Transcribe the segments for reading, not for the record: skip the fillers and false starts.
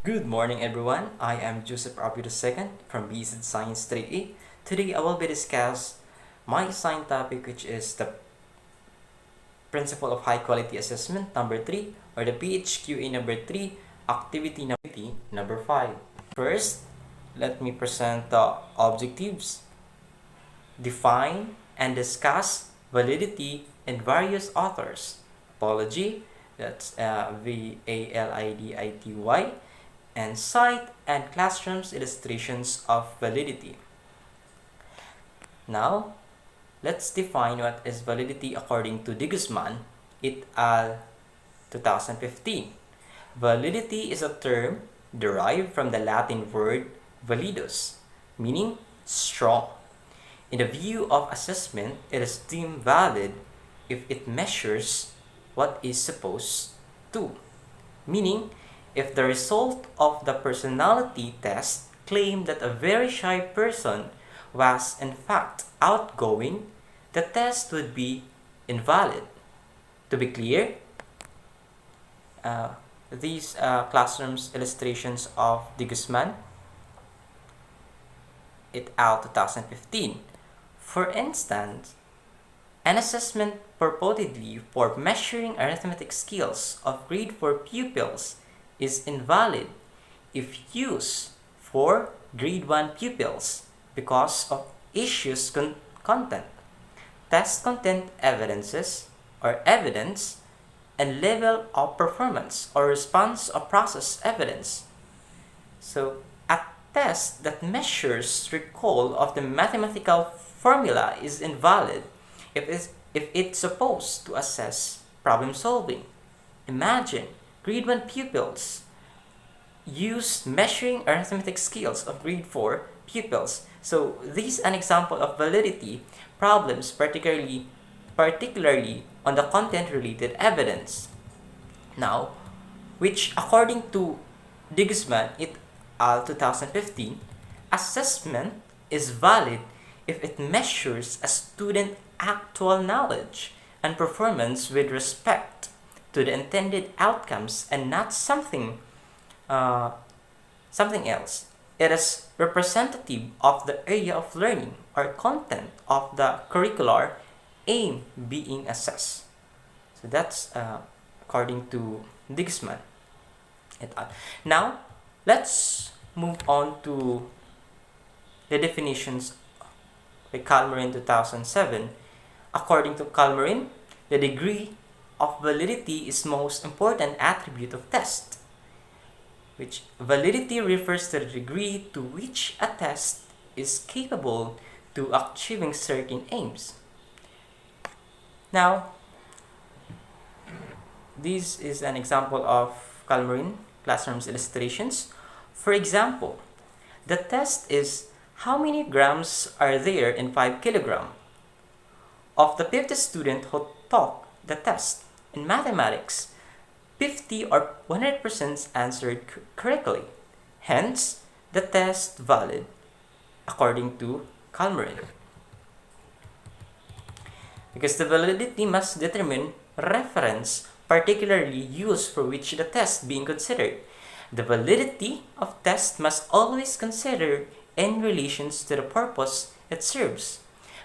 Good morning, everyone. I am Joseph Abby II from BZ Science 3A. Today, I will be discuss my assigned topic, which is the principle of high quality assessment number 3, or the PHQA number 3, activity number 5. First, let me present the objectives. Define and discuss validity in various authors. Apology, that's VALIDITY, and cite and classrooms illustrations of validity. Now, let's define what is validity according to de Guzman et al. 2015. Validity is a term derived from the Latin word validus, meaning strong. In the view of assessment, it is deemed valid if it measures what is supposed to, meaning if the result of the personality test claimed that a very shy person was in fact outgoing, the test would be invalid. To be clear, these classrooms illustrations of de Guzman et al. 2015. For instance, an assessment purportedly for measuring arithmetic skills of grade 4 pupils is invalid if used for grade 1 pupils because of issues content, test content evidences or evidence, and level of performance or response of process evidence. So a test that measures recall of the mathematical formula is invalid if it's supposed to assess problem solving. Imagine grade 1 pupils use measuring arithmetic skills of grade 4 pupils. So this is an example of validity problems, particularly on the content-related evidence. Now, which according to de Guzman et al. 2015, assessment is valid if it measures a student's actual knowledge and performance with respect to the intended outcomes and not something else. It is representative of the area of learning or content of the curricular aim being assessed. So that's according to de Guzman et al. Now, let's move on to the definitions by Calmarin 2007. According to Calmarin, the degree of validity is most important attribute of test, which validity refers to the degree to which a test is capable to achieving certain aims. Now, this is an example of Calmarin classroom's illustrations. For example, the test is how many grams are there in 5 kilograms? Of the 50 students who took the test in mathematics, 50 or 100% answered correctly. Hence, the test valid according to Calmarin. Because the validity must determine reference particularly used for which the test being considered. The validity of test must always consider in relations to the purpose it serves.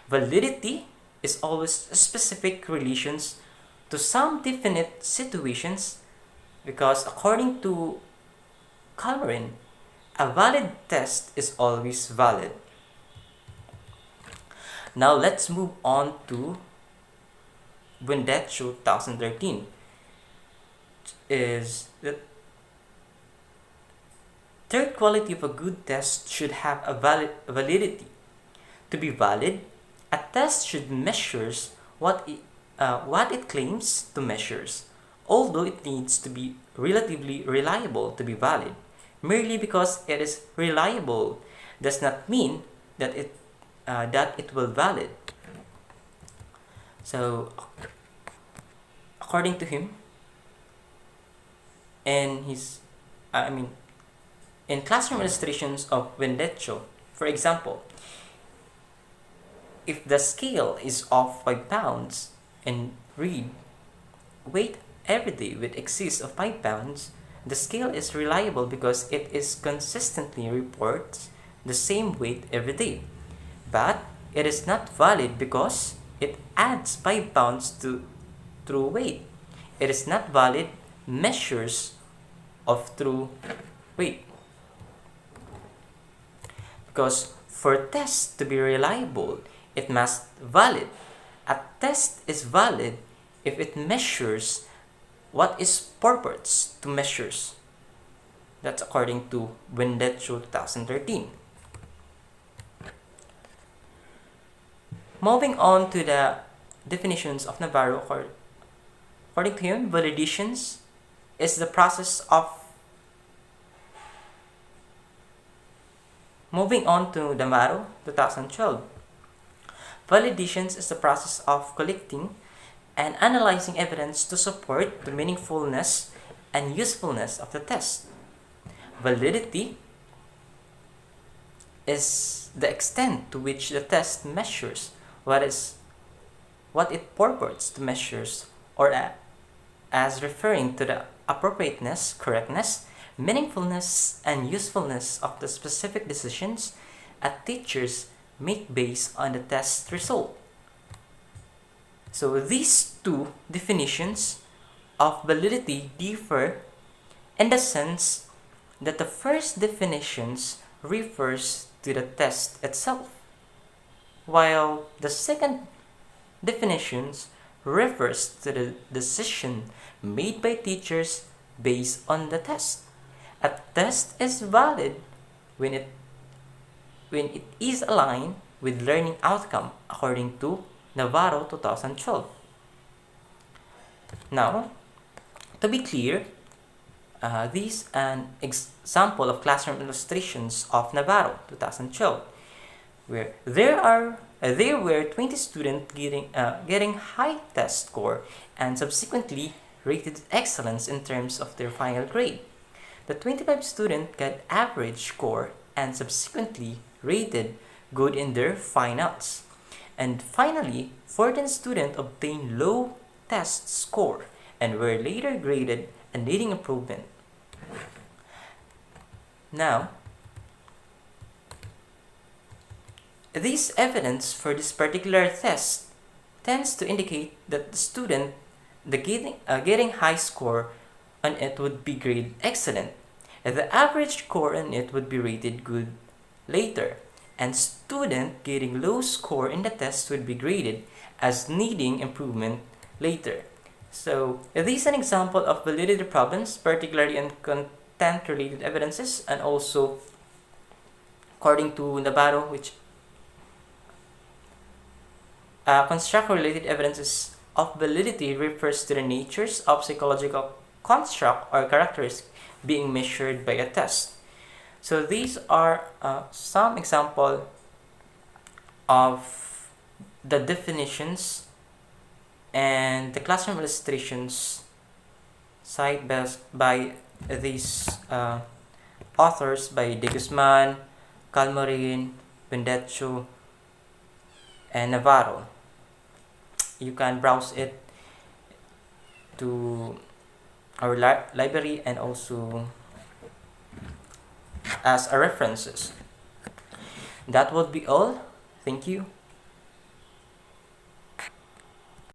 Validity is always specific relations to some definite situations, because according to Calmarin, a valid test is always valid. Now let's move on to Vendetto 2013. Is the third quality of a good test should have a validity. To be valid, a test should measures what it claims to measures, although it needs to be relatively reliable to be valid. Merely because it is reliable does not mean that it will valid. So, according to him, in classroom illustrations of Vendetto, for example, if the scale is off 5 pounds and read weight every day with excess of 5 pounds, The scale is reliable because it is consistently reports the same weight every day. But it is not valid because it adds 5 pounds to true weight. It is not valid measures of true weight. Because for tests to be reliable, it must valid. A test is valid if it measures what is purports to measures. That's according to Validity 2013. Moving on to the definitions of Navarro, according to him, validations is the process of Moving on to Navarro 2012. Validations is the process of collecting and analyzing evidence to support the meaningfulness and usefulness of the test. Validity is the extent to which the test measures what it purports to measures, or as referring to the appropriateness, correctness, meaningfulness, and usefulness of the specific decisions teachers make based on the test result. So these two definitions of validity differ in the sense that the first definitions refers to the test itself, while the second definitions refers to the decision made by teachers based on the test. A test is valid when it is aligned with learning outcome according to Navarro 2012. Now, to be clear, this is an example of classroom illustrations of Navarro 2012, where there were 20 students getting high test score and subsequently rated excellence in terms of their final grade. The 25 students got average score and subsequently rated good in their finals. And finally, 14 students obtained low test score and were later graded and needing improvement. Now, this evidence for this particular test tends to indicate that the student getting high score on it would be graded excellent, and the average score on it would be rated good later, and student getting low score in the test would be graded as needing improvement later. So this is an example of validity problems, particularly in content-related evidences, and also according to Navarro, which construct-related evidences of validity refers to the natures of psychological construct or characteristics being measured by a test. So these are some example of the definitions and the classroom illustrations cited by these authors by De Guzman, Calmorin, Vendecio, and Navarro. You can browse it to our library and also as a references. That would be all. Thank you.